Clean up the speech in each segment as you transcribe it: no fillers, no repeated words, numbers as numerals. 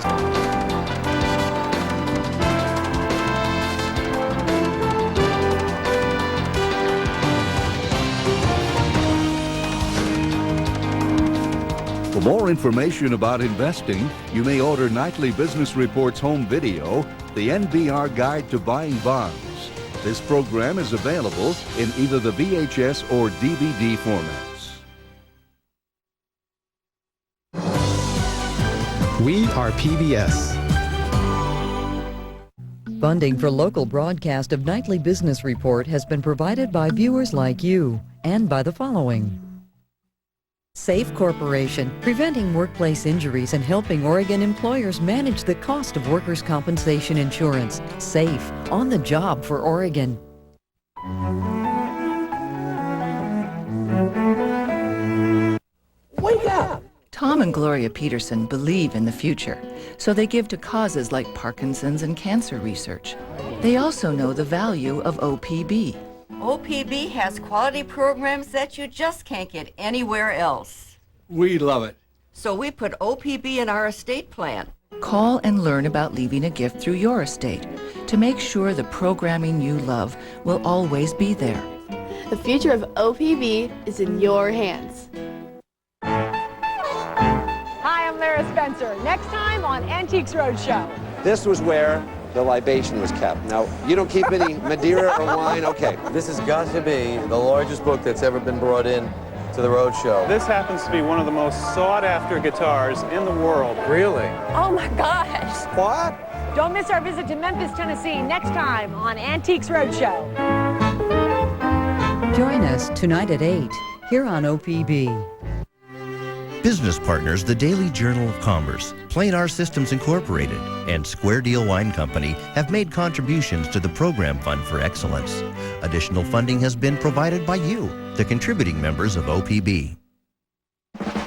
business. For more information about investing, you may order Nightly Business Report's home video, The NBR Guide to Buying Bonds. This program is available in either the VHS or DVD formats. We are PBS. Funding for local broadcast of Nightly Business Report has been provided by viewers like you and by the following. Safe Corporation, preventing workplace injuries and helping Oregon employers manage the cost of workers' compensation insurance. Safe, on the job for Oregon. Wake up! Tom and Gloria Peterson believe in the future, so they give to causes like Parkinson's and cancer research. They also know the value of OPB. OPB has quality programs that you just can't get anywhere else. We love it. So we put OPB in our estate plan. Call and learn about leaving a gift through your estate to make sure the programming you love will always be there. The future of OPB is in your hands. Hi, I'm Lara Spencer. Next time on Antiques Roadshow. This was where the libation was kept. Now, you don't keep any Madeira or wine? Okay. This has got to be the largest book that's ever been brought in to the Roadshow. This happens to be one of the most sought-after guitars in the world. Really? Oh my gosh. What? Don't miss our visit to Memphis, Tennessee next time on Antiques Roadshow. Join us tonight at 8 here on OPB. Business partners, the Daily Journal of Commerce, Planar Systems Incorporated, and Square Deal Wine Company have made contributions to the Program Fund for Excellence. Additional funding has been provided by you, the contributing members of OPB.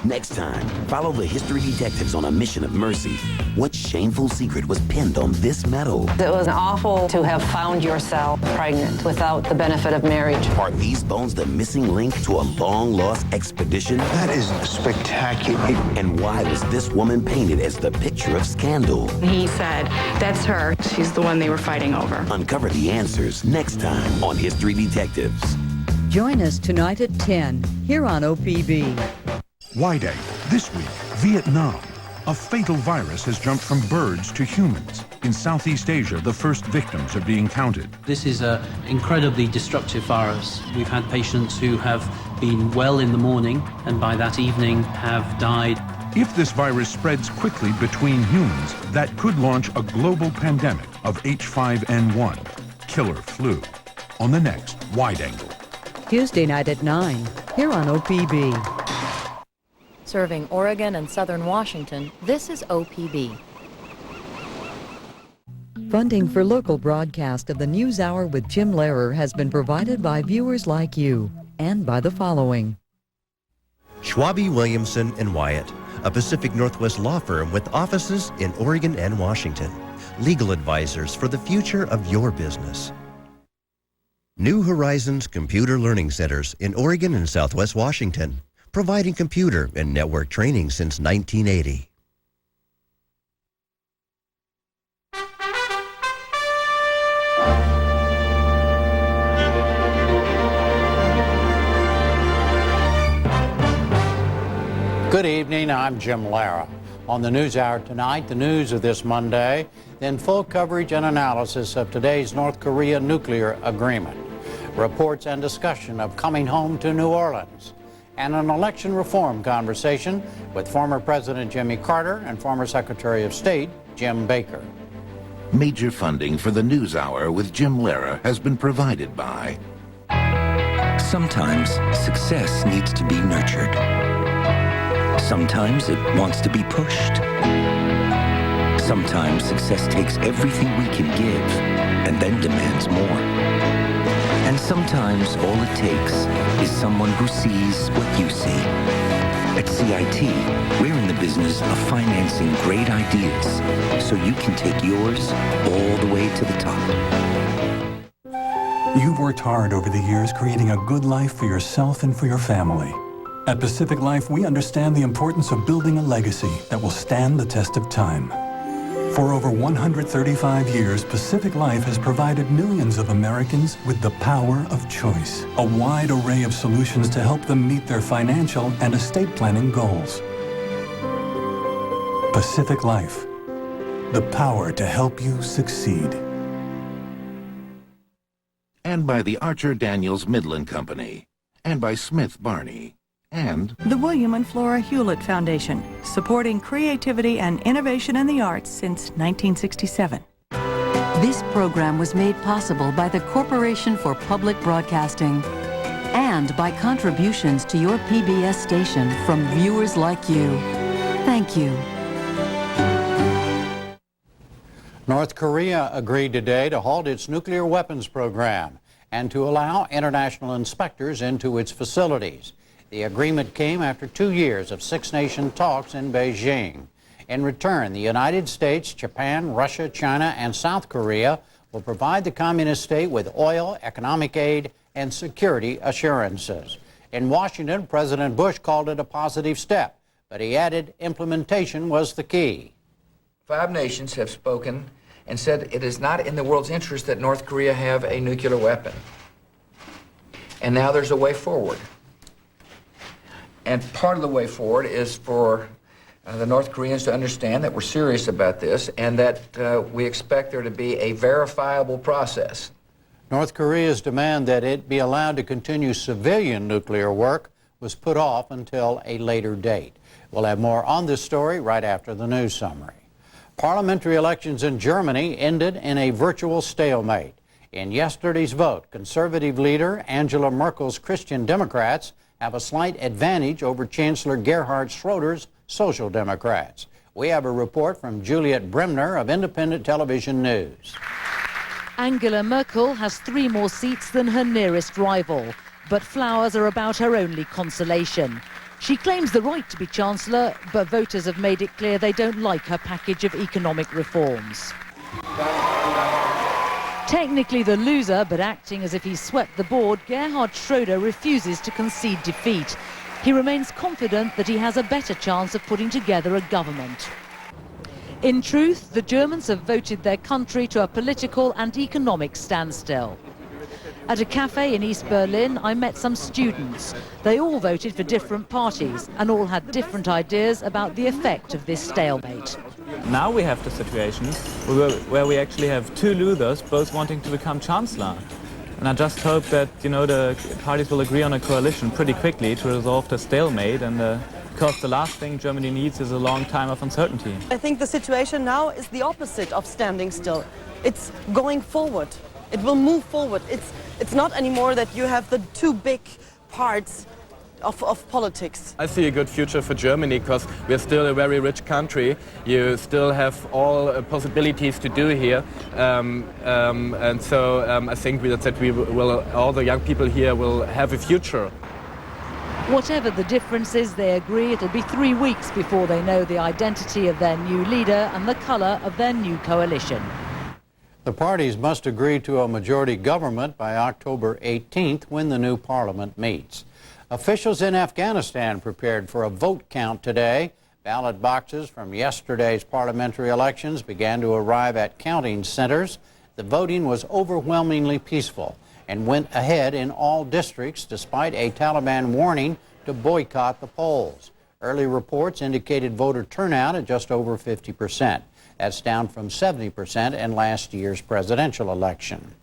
Next time, follow the history detectives on a mission of mercy. What shameful secret was pinned on this medal? It was awful to have found yourself pregnant without the benefit of marriage. Are these bones the missing link to a long-lost expedition? That is spectacular. And why was this woman painted as the picture of scandal? He said, that's her. She's the one they were fighting over. Uncover the answers next time on History Detectives. Join us tonight at 10 here on OPB. Wide Angle. This week, Vietnam. A fatal virus has jumped from birds to humans. In Southeast Asia, the first victims are being counted. This is an incredibly destructive virus. We've had patients who have been well in the morning and by that evening have died. If this virus spreads quickly between humans, that could launch a global pandemic of H5N1, killer flu. On the next Wide Angle. Tuesday night at 9 here on OPB. Serving Oregon and Southern Washington, this is OPB. Funding for local broadcast of the NewsHour with Jim Lehrer has been provided by viewers like you and by the following. Schwabe, Williamson & Wyatt, a Pacific Northwest law firm with offices in Oregon and Washington. Legal advisors for the future of your business. New Horizons Computer Learning Centers in Oregon and Southwest Washington, providing computer and network training since 1980. Good evening, I'm Jim Lara. On the NewsHour tonight, the news of this Monday, then full coverage and analysis of today's North Korea nuclear agreement, reports and discussion of coming home to New Orleans, and an election reform conversation with former President Jimmy Carter and former Secretary of State Jim Baker. Major funding for the NewsHour with Jim Lehrer has been provided by... Sometimes success needs to be nurtured. Sometimes it wants to be pushed. Sometimes success takes everything we can give and then demands more. And sometimes all it takes is someone who sees what you see. At CIT, we're in the business of financing great ideas so you can take yours all the way to the top. You've worked hard over the years creating a good life for yourself and for your family. At Pacific Life, we understand the importance of building a legacy that will stand the test of time. For over 135 years, Pacific Life has provided millions of Americans with the power of choice, a wide array of solutions to help them meet their financial and estate planning goals. Pacific Life, the power to help you succeed. And by the Archer Daniels Midland Company, and by Smith Barney, and the William and Flora Hewlett Foundation, supporting creativity and innovation in the arts since 1967. This program was made possible by the Corporation for Public Broadcasting and by contributions to your PBS station from viewers like you. Thank you. North Korea agreed today to halt its nuclear weapons program and to allow international inspectors into its facilities. The agreement came after 2 years of six-nation talks in Beijing. In return, the United States, Japan, Russia, China, and South Korea will provide the communist state with oil, economic aid, and security assurances. In Washington, President Bush called it a positive step, but he added implementation was the key. 5 nations have spoken and said it is not in the world's interest that North Korea have a nuclear weapon. And now there's a way forward. And part of the way forward is for the North Koreans to understand that we're serious about this and that we expect there to be a verifiable process. North Korea's demand that it be allowed to continue civilian nuclear work was put off until a later date. We'll have more on this story right after the news summary. Parliamentary elections in Germany ended in a virtual stalemate. In yesterday's vote, conservative leader Angela Merkel's Christian Democrats have a slight advantage over Chancellor Gerhard Schroeder's Social Democrats. We have a report from Juliet Bremner of Independent Television News. Angela Merkel has 3 more seats than her nearest rival, but flowers are about her only consolation. She claims the right to be Chancellor, but voters have made it clear they don't like her package of economic reforms. Technically the loser, but acting as if he swept the board, Gerhard Schroeder refuses to concede defeat. He remains confident that he has a better chance of putting together a government. In truth, the Germans have voted their country to a political and economic standstill. At a cafe in East Berlin, I met some students. They all voted for different parties and all had different ideas about the effect of this stalemate. Now we have the situation where we actually have 2 losers, both wanting to become Chancellor. And I just hope that, the parties will agree on a coalition pretty quickly to resolve the stalemate, and because the last thing Germany needs is a long time of uncertainty. I think the situation now is the opposite of standing still. It's going forward. It will move forward. It's not anymore that you have the 2 big parts of politics. I see a good future for Germany because we're still a very rich country. You still have all possibilities to do here, and so I think that all the young people here will have a future. Whatever the differences, they agree it'll be 3 weeks before they know the identity of their new leader and the colour of their new coalition. The parties must agree to a majority government by October 18th when the new parliament meets. Officials in Afghanistan prepared for a vote count today. Ballot boxes from yesterday's parliamentary elections began to arrive at counting centers. The voting was overwhelmingly peaceful and went ahead in all districts despite a Taliban warning to boycott the polls. Early reports indicated voter turnout at just over 50%. That's down from 70% in last year's presidential election.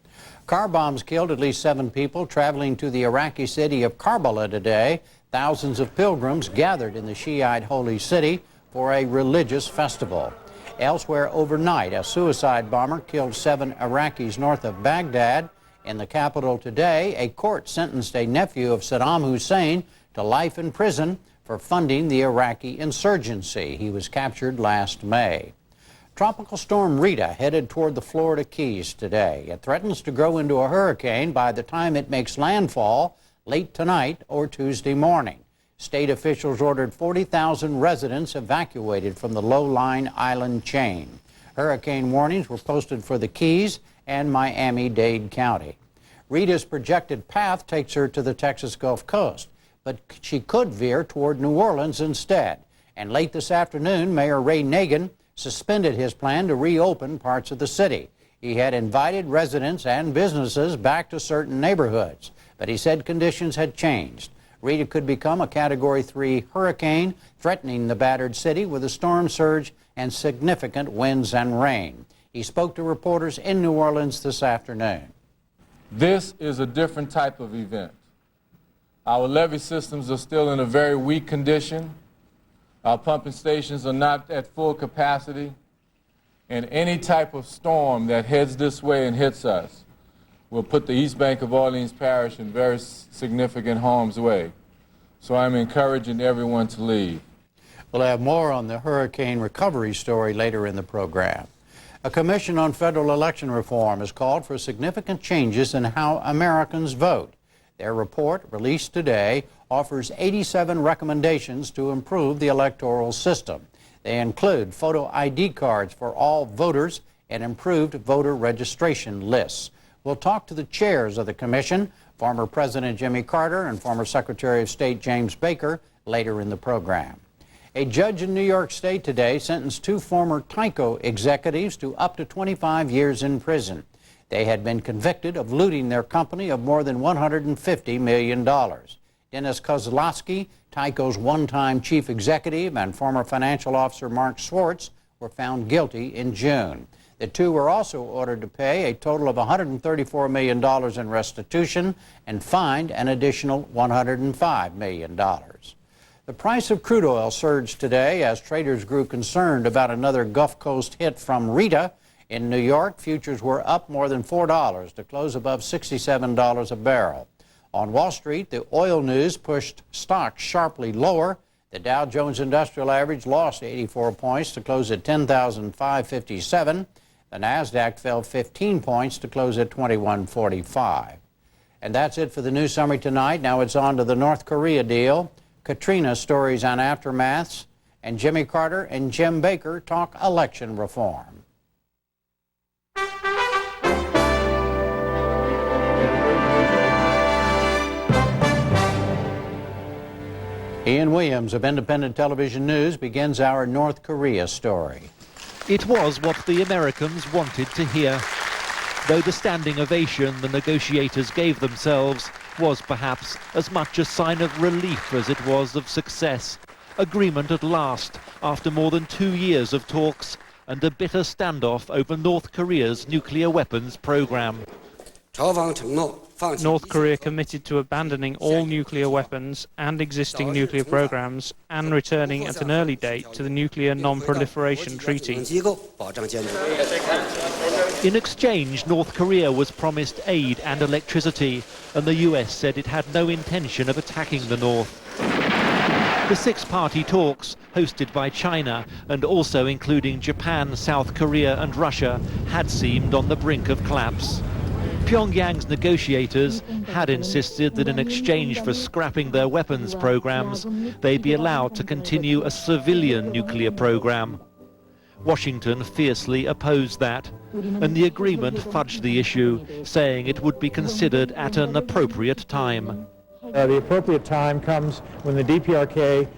Car bombs killed at least 7 people traveling to the Iraqi city of Karbala today. Thousands of pilgrims gathered in the Shiite holy city for a religious festival. Elsewhere overnight, a suicide bomber killed 7 Iraqis north of Baghdad. In the capital today, a court sentenced a nephew of Saddam Hussein to life in prison for funding the Iraqi insurgency. He was captured last May. Tropical storm Rita headed toward the Florida Keys today. It threatens to grow into a hurricane by the time it makes landfall late tonight or Tuesday morning. State officials ordered 40,000 residents evacuated from the low-lying island chain. Hurricane warnings were posted for the Keys and Miami-Dade County. Rita's projected path takes her to the Texas Gulf Coast, but she could veer toward New Orleans instead. And late this afternoon, Mayor Ray Nagin suspended his plan to reopen parts of the city. He had invited residents and businesses back to certain neighborhoods, but he said conditions had changed. Rita could become a Category 3 hurricane, threatening the battered city with a storm surge and significant winds and rain. He spoke to reporters in New Orleans this afternoon. This is a different type of event. Our levee systems are still in a very weak condition. Our pumping stations are not at full capacity. And any type of storm that heads this way and hits us will put the East Bank of Orleans Parish in very significant harm's way. So I'm encouraging everyone to leave. We'll have more on the hurricane recovery story later in the program. A commission on federal election reform has called for significant changes in how Americans vote. Their report, released today, offers 87 recommendations to improve the electoral system. They include photo ID cards for all voters and improved voter registration lists. We'll talk to the chairs of the commission, former President Jimmy Carter and former Secretary of State James Baker, later in the program. A judge in New York State today sentenced 2 former Tyco executives to up to 25 years in prison. They had been convicted of looting their company of more than $150 million. Dennis Kozlowski, Tyco's one-time chief executive, and former financial officer Mark Swartz were found guilty in June. The 2 were also ordered to pay a total of $134 million in restitution and fined an additional $105 million. The price of crude oil surged today as traders grew concerned about another Gulf Coast hit from Rita. In New York, futures were up more than $4 to close above $67 a barrel. On Wall Street, the oil news pushed stocks sharply lower. The Dow Jones Industrial Average lost 84 points to close at 10,557. The NASDAQ fell 15 points to close at 2145. And that's it for the news summary tonight. Now it's on to the North Korea deal, Katrina stories on aftermaths, and Jimmy Carter and Jim Baker talk election reform. Ian Williams of Independent Television News begins our North Korea story. It was what the Americans wanted to hear. Though the standing ovation the negotiators gave themselves was perhaps as much a sign of relief as it was of success. Agreement at last, after more than 2 years of talks and a bitter standoff over North Korea's nuclear weapons program. North Korea committed to abandoning all nuclear weapons and existing nuclear programs and returning at an early date to the Nuclear Non-Proliferation Treaty. In exchange, North Korea was promised aid and electricity, and the US said it had no intention of attacking the North. The 6-party talks, hosted by China and also including Japan, South Korea and Russia, had seemed on the brink of collapse. Pyongyang's negotiators had insisted that in exchange for scrapping their weapons programs, they'd be allowed to continue a civilian nuclear program. Washington fiercely opposed that, and the agreement fudged the issue, saying it would be considered at an appropriate time. The appropriate time comes when the DPRK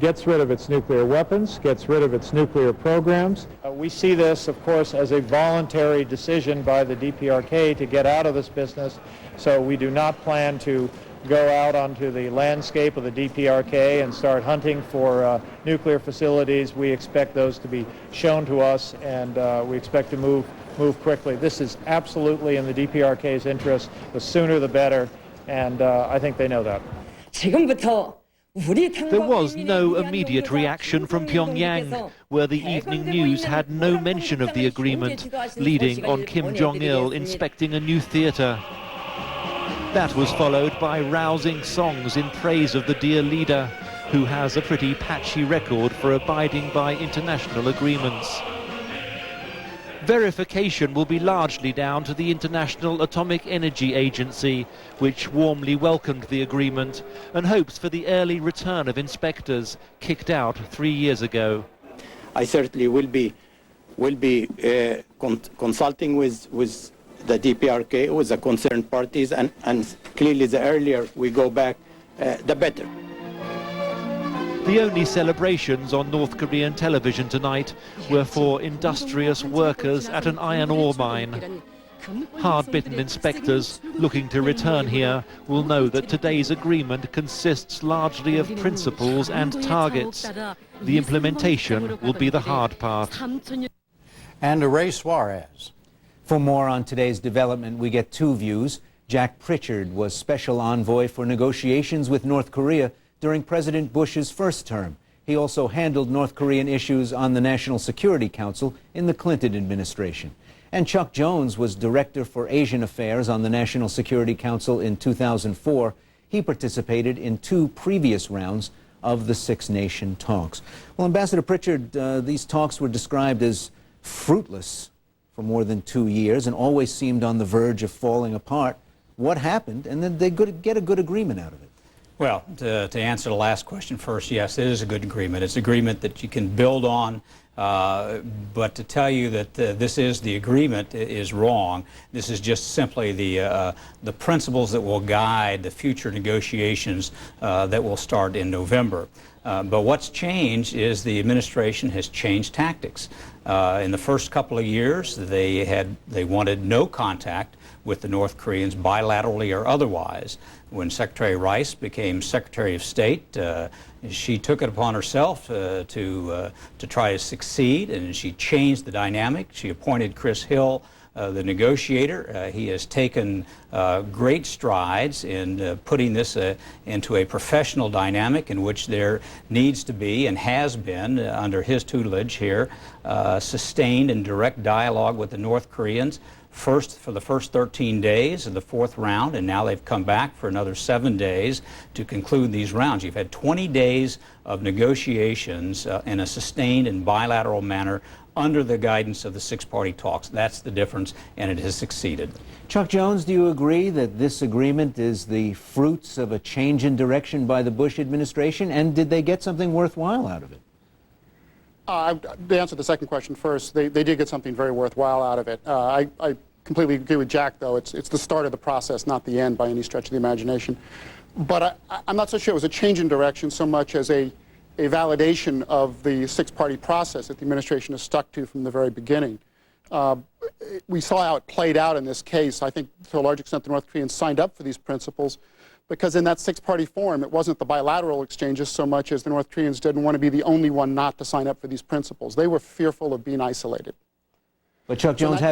gets rid of its nuclear weapons, gets rid of its nuclear programs. We see this, of course, as a voluntary decision by the DPRK to get out of this business, so we do not plan to go out onto the landscape of the DPRK and start hunting for nuclear facilities. We expect those to be shown to us, and we expect to move quickly. This is absolutely in the DPRK's interest. The sooner the better, and I think they know that. There was no immediate reaction from Pyongyang, where the evening news had no mention of the agreement, leading on Kim Jong-il inspecting a new theater. That was followed by rousing songs in praise of the dear leader, who has a pretty patchy record for abiding by international agreements. Verification will be largely down to the International Atomic Energy Agency, which warmly welcomed the agreement and hopes for the early return of inspectors kicked out 3 years ago. I certainly will be consulting with the DPRK, with the concerned parties, and clearly the earlier we go back, the better. The only celebrations on North Korean television tonight were for industrious workers at an iron ore mine. Hard-bitten inspectors looking to return here will know that today's agreement consists largely of principles and targets. The implementation will be the hard part. And Ray Suarez. For more on today's development, we get two views. Jack Pritchard was special envoy for negotiations with North Korea during President Bush's first term. He also handled North Korean issues on the National Security Council in the Clinton administration. And Chuck Jones was Director for Asian Affairs on the National Security Council in 2004. He participated in two previous rounds of the six-nation talks. Well, Ambassador Pritchard, these talks were described as fruitless for more than 2 years and always seemed on the verge of falling apart. What happened? And then they get a good agreement out of it. Well, to answer the last question first, yes, it is a good agreement. It's an agreement that you can build on. But to tell you that this is the agreement is wrong. This is just simply the principles that will guide the future negotiations that will start in November. But what's changed is the administration has changed tactics. In the first couple of years, they wanted no contact with the North Koreans, bilaterally or otherwise. When Secretary Rice became Secretary of State, she took it upon herself to try to succeed, and she changed the dynamic. She appointed Chris Hill, the negotiator. He has taken great strides in putting this into a professional dynamic in which there needs to be and has been, under his tutelage here, sustained and direct dialogue with the North Koreans. First, for the first 13 days of the fourth round, and now they've come back for another 7 days to conclude these rounds. You've had 20 days of negotiations in a sustained and bilateral manner under the guidance of the six-party talks. That's the difference, and it has succeeded. Chuck Jones, do you agree that this agreement is the fruits of a change in direction by the Bush administration, and did they get something worthwhile out of it? To answer the second question first, they did get something very worthwhile out of it. I completely agree with Jack, though. It's the start of the process, not the end by any stretch of the imagination. But I'm not so sure it was a change in direction so much as a validation of the six-party process that the administration has stuck to from the very beginning. We saw how it played out in this case. I think to a large extent the North Koreans signed up for these principles because in that six-party forum, it wasn't the bilateral exchanges so much as the North Koreans didn't want to be the only one not to sign up for these principles. They were fearful of being isolated. But Chuck Jones,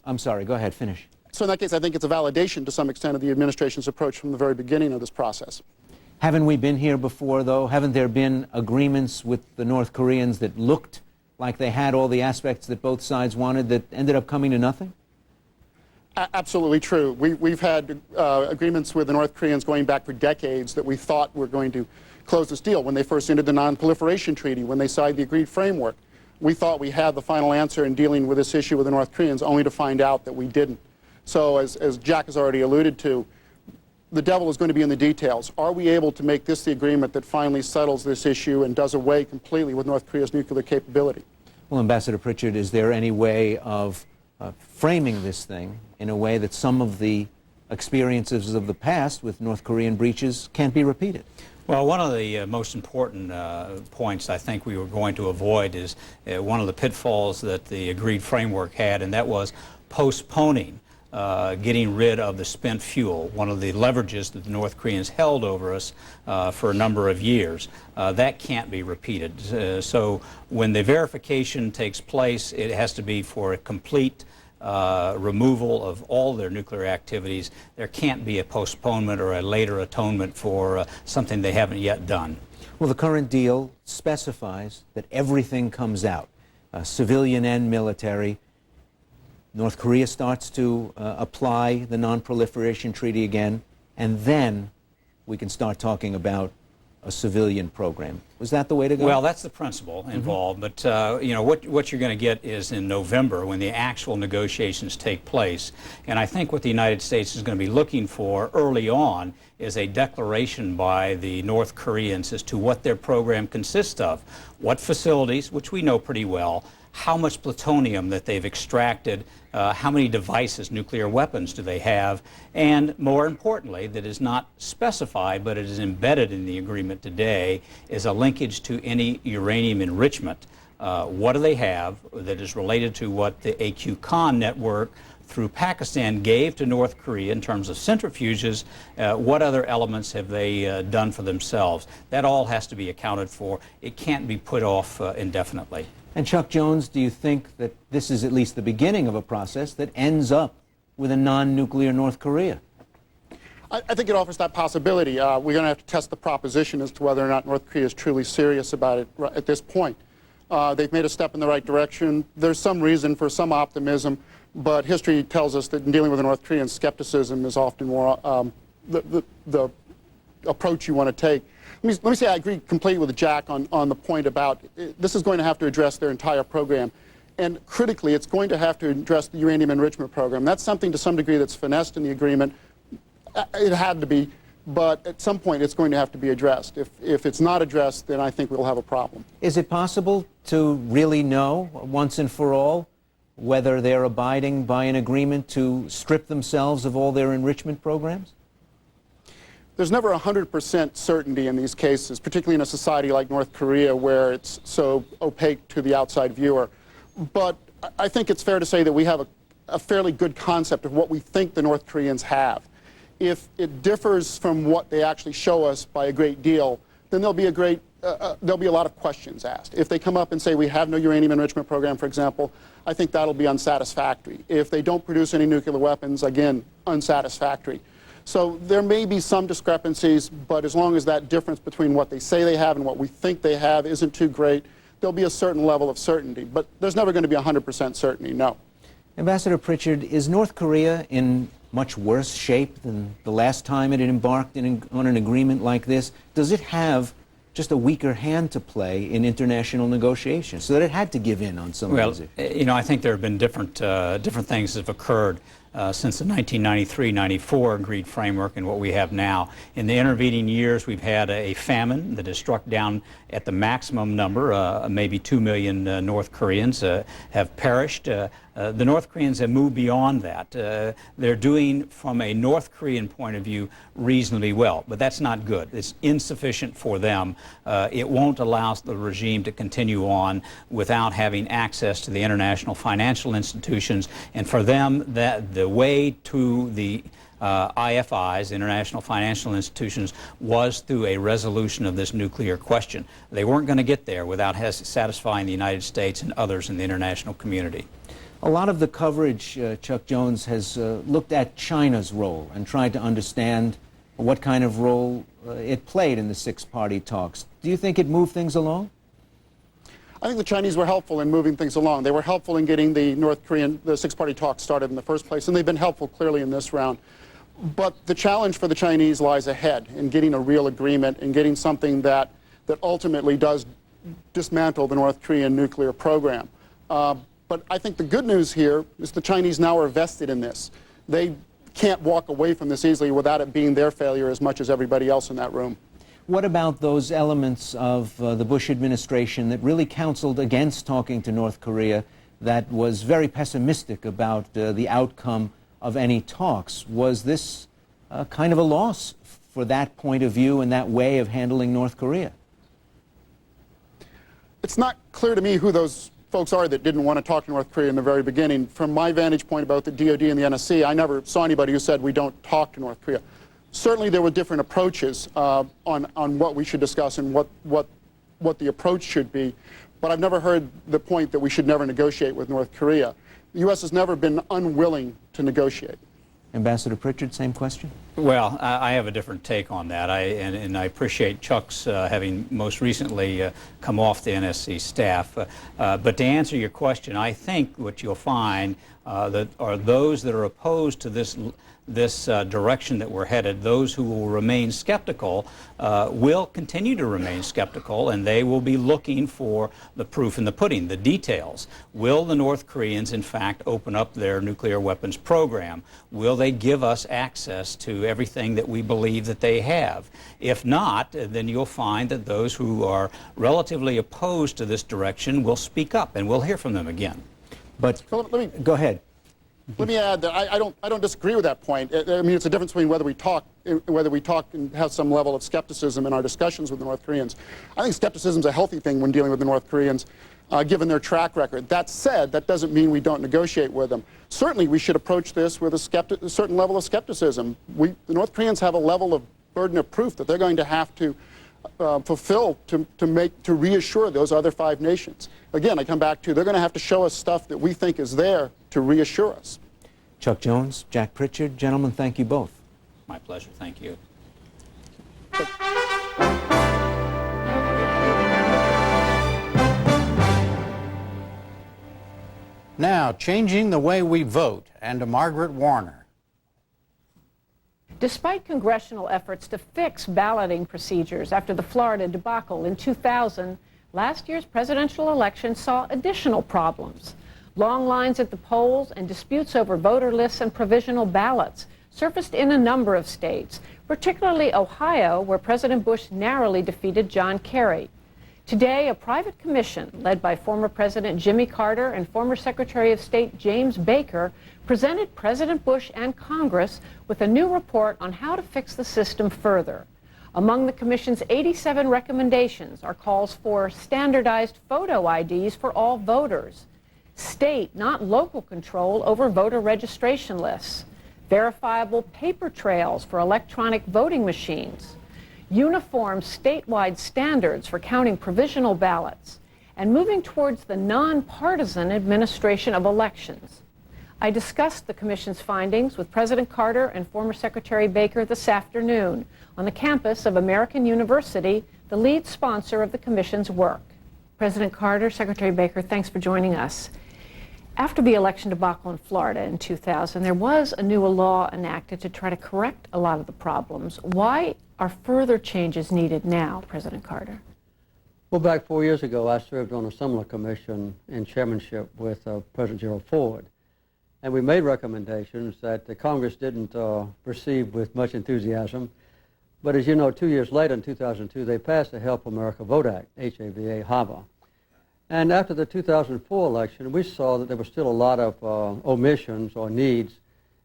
I'm sorry, go ahead, finish. So in that case, I think it's a validation to some extent of the administration's approach from the very beginning of this process. Haven't we been here before, though? Haven't there been agreements with the North Koreans that looked like they had all the aspects that both sides wanted that ended up coming to nothing? Absolutely true. We've had agreements with the North Koreans going back for decades that we thought were going to close this deal. When they first entered the Non-Proliferation Treaty, when they signed the agreed framework, we thought we had the final answer in dealing with this issue with the North Koreans, only to find out that we didn't. So as Jack has already alluded to, the devil is going to be in the details. Are we able to make this the agreement that finally settles this issue and does away completely with North Korea's nuclear capability? Well, Ambassador Pritchard, is there any way of framing this thing in a way that some of the experiences of the past with North Korean breaches can't be repeated? Well, one of the most important points I think we were going to avoid is one of the pitfalls that the agreed framework had, and that was postponing getting rid of the spent fuel, one of the leverages that the North Koreans held over us for a number of years. That can't be repeated. So when the verification takes place, it has to be for a complete removal of all their nuclear activities. There can't be a postponement or a later atonement for something they haven't yet done. Well, the current deal specifies that everything comes out, civilian and military. North Korea starts to apply the Non-Proliferation Treaty again, and then we can start talking about a civilian program. Was that the way to go? Well, that's the principle involved, but you know, what you're going to get is in November when the actual negotiations take place. And I think what the United States is going to be looking for early on is a declaration by the North Koreans as to what their program consists of, what facilities, which we know pretty well, how much plutonium that they've extracted, how many devices, nuclear weapons do they have, and more importantly, that is not specified but it is embedded in the agreement today, is a linkage to any uranium enrichment. What do they have that is related to what the AQ-Khan network through Pakistan gave to North Korea in terms of centrifuges? What other elements have they done for themselves? That all has to be accounted for. It can't be put off indefinitely. And Chuck Jones, do you think that this is at least the beginning of a process that ends up with a non-nuclear North Korea? I think it offers that possibility. We're going to have to test the proposition as to whether or not North Korea is truly serious about it at this point. They've made a step in the right direction. There's some reason for some optimism, but history tells us that in dealing with the North Korean, skepticism is often more the approach you want to take. Let me say I agree completely with Jack on the point about this is going to have to address their entire program. And critically, it's going to have to address the uranium enrichment program. That's something to some degree that's finessed in the agreement. It had to be, but at some point it's going to have to be addressed. If it's not addressed, then I think we'll have a problem. Is it possible to really know once and for all whether they're abiding by an agreement to strip themselves of all their enrichment programs? There's never 100% certainty in these cases, particularly in a society like North Korea where it's so opaque to the outside viewer. But I think it's fair to say that we have a fairly good concept of what we think the North Koreans have. If it differs from what they actually show us by a great deal, then there'll be a lot of questions asked. If they come up and say we have no uranium enrichment program, for example, I think that'll be unsatisfactory. If they don't produce any nuclear weapons, again, unsatisfactory. So there may be some discrepancies, but as long as that difference between what they say they have and what we think they have isn't too great, there'll be a certain level of certainty. But there's never going to be 100% certainty, no. Ambassador Pritchard, is North Korea in much worse shape than the last time it had embarked on an agreement like this? Does it have just a weaker hand to play in international negotiations, so that it had to give in on some of these issues? You know, I think there have been different things that have occurred since the 1993-94 agreed framework and what we have now. In the intervening years, we've had a famine that has struck down at the maximum number. Maybe 2 million North Koreans have perished. The North Koreans have moved beyond that. They're doing, from a North Korean point of view, reasonably well, but that's not good. It's insufficient for them. It won't allow the regime to continue on without having access to the international financial institutions, and for them, the way to the IFIs, international financial institutions, was through a resolution of this nuclear question. They weren't going to get there without satisfying the United States and others in the international community. A lot of the coverage, Chuck Jones, has looked at China's role and tried to understand what kind of role it played in the six-party talks. Do you think it moved things along? I think the Chinese were helpful in moving things along. They were helpful in getting the six-party talks started in the first place, and they've been helpful clearly in this round. But the challenge for the Chinese lies ahead in getting a real agreement and getting something that ultimately does dismantle the North Korean nuclear program. But I think the good news here is the Chinese now are vested in this. They can't walk away from this easily without it being their failure as much as everybody else in that room. What about those elements of the Bush administration that really counseled against talking to North Korea, that was very pessimistic about the outcome of any talks? Was this kind of a loss for that point of view and that way of handling North Korea? It's not clear to me who those folks are that didn't want to talk to North Korea in the very beginning. From my vantage point about the DOD and the NSC, I never saw anybody who said we don't talk to North Korea. Certainly there were different approaches on what we should discuss and what the approach should be, but I've never heard the point that we should never negotiate with North Korea. The U.S. has never been unwilling to negotiate. Ambassador Pritchard, same question? Well, I have a different take on that, and I appreciate Chuck's having most recently come off the NSC staff. But to answer your question, I think what you'll find that are those that are opposed to this direction that we're headed, those who will remain skeptical will continue to remain skeptical, and they will be looking for the proof in the pudding, the details. Will the North Koreans, in fact, open up their nuclear weapons program? Will they give us access to everything that we believe that they have. If not, then you'll find that those who are relatively opposed to this direction will speak up, and we'll hear from them again. But go ahead. Let me add that I don't disagree with that point. I mean, it's a difference between whether we talk and have some level of skepticism in our discussions with the North Koreans. I think skepticism is a healthy thing when dealing with the North Koreans, given their track record. That said, that doesn't mean we don't negotiate with them. Certainly, we should approach this with a certain level of skepticism. The North Koreans have a level of burden of proof that they're going to have to fulfill to reassure those other 5 nations. Again, I come back to they're going to have to show us stuff that we think is there to reassure us. Chuck Jones, Jack Pritchard, gentlemen, thank you both. My pleasure. Thank you. Now, changing the way we vote, and to Margaret Warner. Despite congressional efforts to fix balloting procedures after the Florida debacle in 2000, last year's presidential election saw additional problems. Long lines at the polls and disputes over voter lists and provisional ballots surfaced in a number of states, particularly Ohio, where President Bush narrowly defeated John Kerry. Today, a private commission led by former President Jimmy Carter and former Secretary of State James Baker presented President Bush and Congress with a new report on how to fix the system further. Among the commission's 87 recommendations are calls for standardized photo IDs for all voters, state, not local control over voter registration lists, verifiable paper trails for electronic voting machines, uniform statewide standards for counting provisional ballots, and moving towards the nonpartisan administration of elections. I discussed the Commission's findings with President Carter and former Secretary Baker this afternoon on the campus of American University, the lead sponsor of the Commission's work. President Carter, Secretary Baker, thanks for joining us. After the election debacle in Florida in 2000, there was a new law enacted to try to correct a lot of the problems. Why are further changes needed now, President Carter? Well, back 4 years ago, I served on a similar commission in chairmanship with President Gerald Ford. And we made recommendations that the Congress didn't receive with much enthusiasm. But as you know, 2 years later, in 2002, they passed the Help America Vote Act, HAVA. And after the 2004 election, we saw that there was still a lot of omissions or needs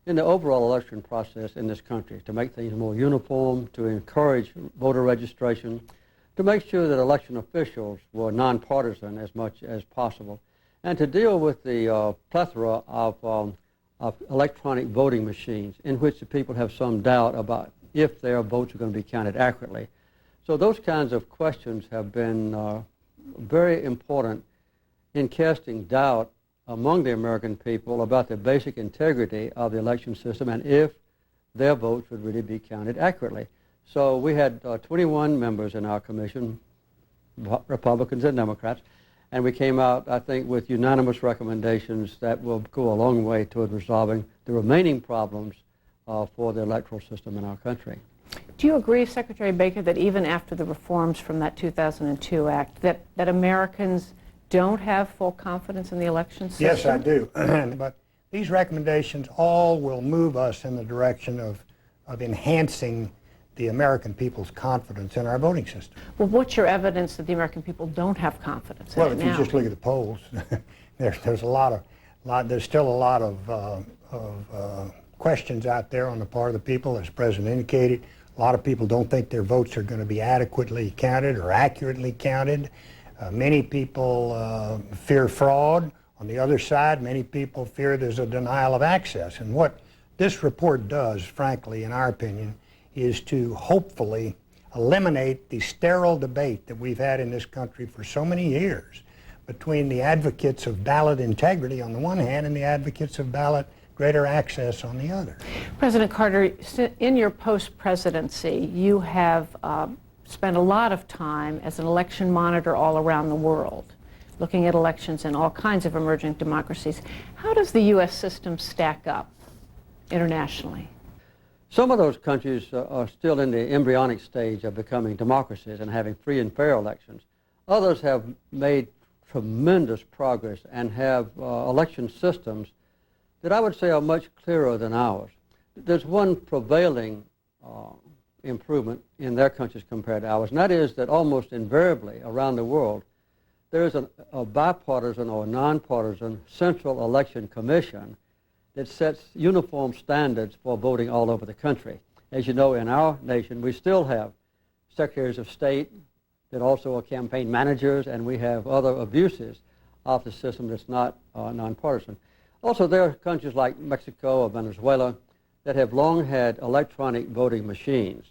in the overall election process in this country to make things more uniform, to encourage voter registration, to make sure that election officials were nonpartisan as much as possible, and to deal with the plethora of electronic voting machines in which the people have some doubt about if their votes are going to be counted accurately. So those kinds of questions have been very important in casting doubt among the American people about the basic integrity of the election system and if their votes would really be counted accurately. So we had 21 members in our commission, Republicans and Democrats, and we came out, I think, with unanimous recommendations that will go a long way toward resolving the remaining problems for the electoral system in our country. Do you agree, Secretary Baker, that even after the reforms from that 2002 act, that Americans don't have full confidence in the election system? Yes, I do. But these recommendations all will move us in the direction of enhancing the American people's confidence in our voting system. Well, what's your evidence that the American people don't have confidence in it now? Well, if you just look at the polls, there's still a lot of questions out there on the part of the people, as the President indicated. A lot of people don't think their votes are going to be adequately counted or accurately counted. Many people fear fraud. On the other side, many people fear there's a denial of access. And what this report does, frankly, in our opinion, is to hopefully eliminate the sterile debate that we've had in this country for so many years between the advocates of ballot integrity on the one hand and the advocates of ballot greater access on the other. President Carter, in your post-presidency, you have spent a lot of time as an election monitor all around the world, looking at elections in all kinds of emerging democracies. How does the U.S. system stack up internationally? Some of those countries are still in the embryonic stage of becoming democracies and having free and fair elections. Others have made tremendous progress and have election systems that I would say are much clearer than ours. There's one prevailing improvement in their countries compared to ours, and that is that almost invariably around the world, there is a bipartisan or nonpartisan Central Election Commission that sets uniform standards for voting all over the country. As you know, in our nation, we still have secretaries of state that also are campaign managers, and we have other abuses of the system that's not nonpartisan. Also, there are countries like Mexico or Venezuela that have long had electronic voting machines.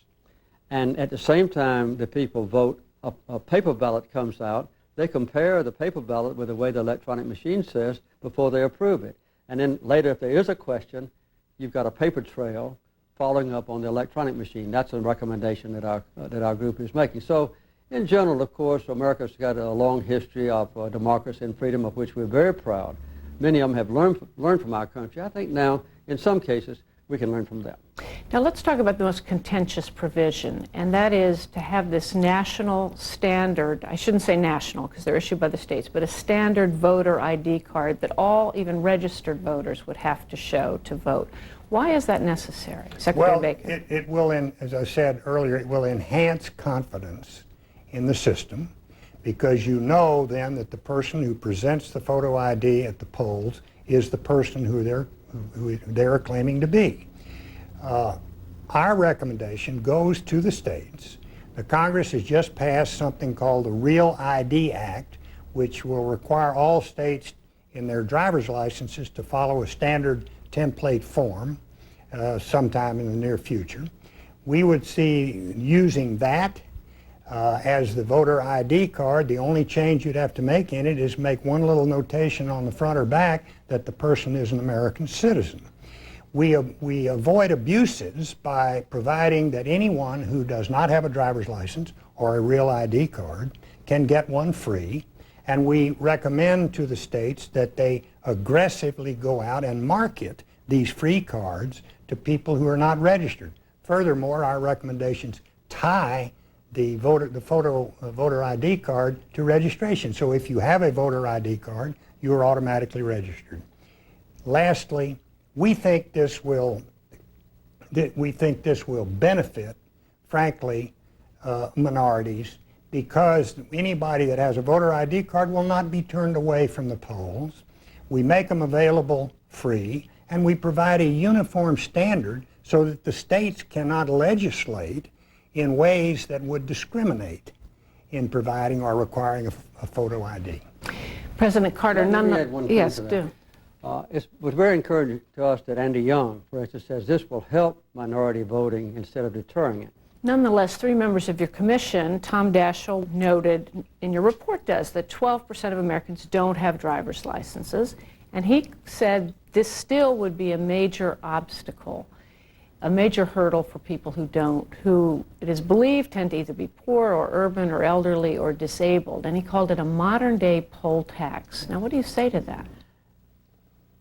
And at the same time the people vote, a paper ballot comes out, they compare the paper ballot with the way the electronic machine says before they approve it. And then later, if there is a question, you've got a paper trail following up on the electronic machine. That's a recommendation that our group is making. So in general, of course, America's got a long history of democracy and freedom, of which we're very proud. Many of them have learned from our country. I think now, in some cases, we can learn from them. Now let's talk about the most contentious provision, and that is to have this national standard, I shouldn't say national because they're issued by the states, but a standard voter ID card that all, even registered voters, would have to show to vote. Why is that necessary, Secretary Baker? It will, as I said earlier, it will enhance confidence in the system, because you know then that the person who presents the photo ID at the polls is the person who they're claiming to be. Our recommendation goes to the states. The Congress has just passed something called the Real ID Act, which will require all states in their driver's licenses to follow a standard template form sometime in the near future. We would see using that as the voter ID card. The only change you'd have to make in it is make one little notation on the front or back that the person is an American citizen. We avoid abuses by providing that anyone who does not have a driver's license or a real ID card can get one free, and we recommend to the states that they aggressively go out and market these free cards to people who are not registered. Furthermore, our recommendations tie the voter ID card to registration. So if you have a voter ID card, you are automatically registered. Lastly, we think this will benefit, frankly, minorities, because anybody that has a voter ID card will not be turned away from the polls. We make them available free, and we provide a uniform standard so that the states cannot legislate in ways that would discriminate in providing or requiring a photo ID. President Carter, yes, do. It was very encouraging to us that Andy Young, for instance, says this will help minority voting instead of deterring it. Nonetheless, 3 members of your commission, Tom Daschle noted in your report that 12% of Americans don't have driver's licenses, and he said this still would be a major obstacle, a major hurdle for people who don't, who it is believed tend to either be poor or urban or elderly or disabled, and he called it a modern-day poll tax. Now, what do you say to that?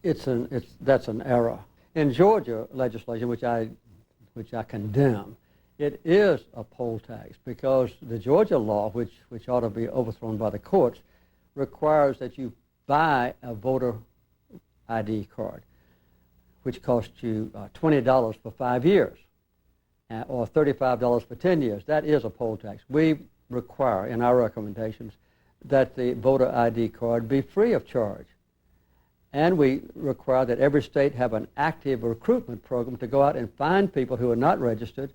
That's an error. In Georgia legislation, which I condemn, it is a poll tax because the Georgia law, which ought to be overthrown by the courts, requires that you buy a voter ID card, which costs you $20 for 5 years, or $35 for 10 years. That is a poll tax. We require, in our recommendations, that the voter ID card be free of charge. And we require that every state have an active recruitment program to go out and find people who are not registered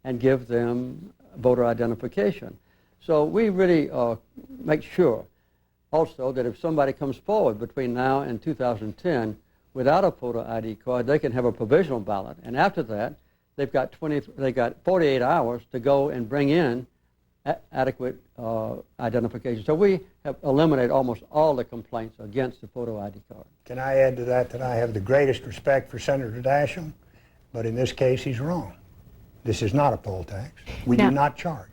and give them voter identification. So we really make sure also that if somebody comes forward between now and 2010 without a photo ID card, they can have a provisional ballot. And after that, they've got 48 hours to go and bring in adequate identification. So we have eliminated almost all the complaints against the photo ID card. Can I add to that I have the greatest respect for Senator Daschle, but in this case he's wrong. This is not a poll tax. We do not charge.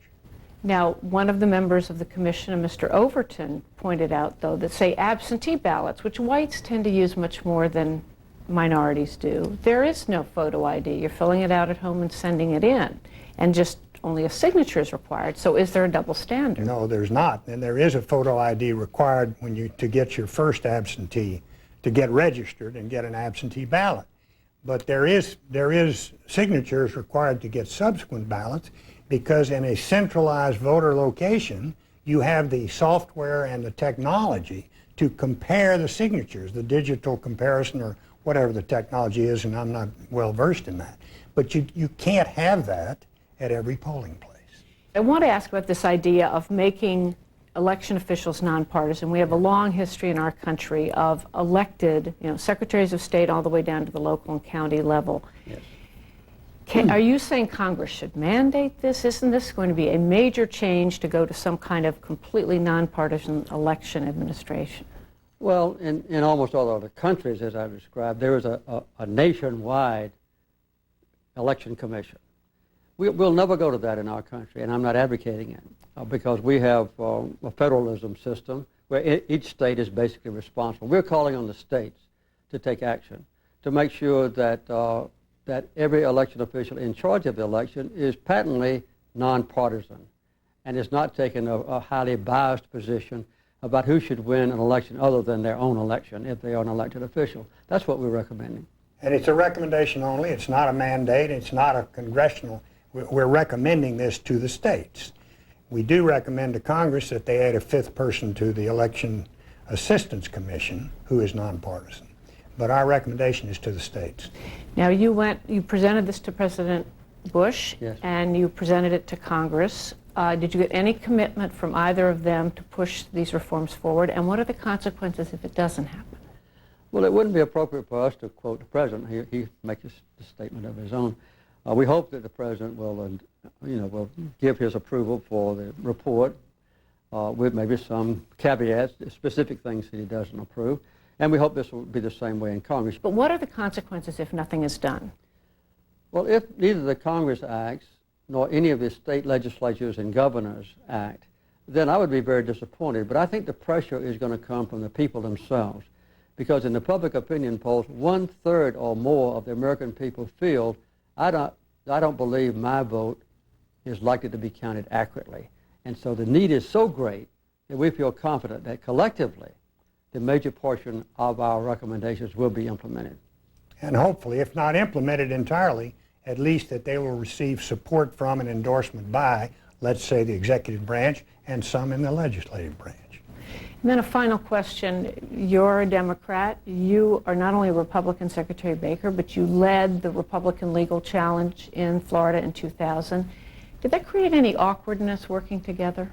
Now, one of the members of the commission, Mr. Overton, pointed out, though, that say absentee ballots, which whites tend to use much more than minorities do, there is no photo ID. You're filling it out at home and sending it in, and just only a signature is required. So is there a double standard? No, there's not. And there is a photo ID required when to get your first absentee, to get registered and get an absentee ballot. but there is signatures required to get subsequent ballots, because in a centralized voter location, you have the software and the technology to compare the signatures, the digital comparison or whatever the technology is, and I'm not well versed in that. But you can't have that at every polling place. I want to ask about this idea of making election officials nonpartisan. We have a long history in our country of elected, secretaries of state all the way down to the local and county level. Yes. Are you saying Congress should mandate this? Isn't this going to be a major change to go to some kind of completely nonpartisan election administration? Well, in almost all other countries, as I've described, there is a nationwide election commission. We'll never go to that in our country, and I'm not advocating it, because we have a federalism system where each state is basically responsible. We're calling on the states to take action, to make sure that that every election official in charge of the election is patently nonpartisan and is not taking a highly biased position about who should win an election other than their own election if they are an elected official. That's what we're recommending. And it's a recommendation only. It's not a mandate. It's not a congressional. We're recommending this to the states. We do recommend to Congress that they add a fifth person to the Election Assistance Commission who is nonpartisan. But our recommendation is to the states. Now you presented this to President Bush, yes, and you presented it to Congress. Did you get any commitment from either of them to push these reforms forward? And what are the consequences if it doesn't happen? Well, it wouldn't be appropriate for us to quote the president. He makes a statement of his own. We hope that the president will give his approval for the report with maybe some caveats, specific things that he doesn't approve. And we hope this will be the same way in Congress. But what are the consequences if nothing is done? Well, if neither the Congress acts nor any of the state legislatures and governors act, then I would be very disappointed. But I think the pressure is going to come from the people themselves, because in the public opinion polls, 1/3 or more of the American people feel, I don't believe my vote is likely to be counted accurately. And so the need is so great that we feel confident that collectively the major portion of our recommendations will be implemented. And hopefully, if not implemented entirely, at least that they will receive support from and endorsement by, let's say, the executive branch and some in the legislative branch. And then a final question. You're a Democrat. You are not only a Republican, Secretary Baker, but you led the Republican legal challenge in Florida in 2000. Did that create any awkwardness working together?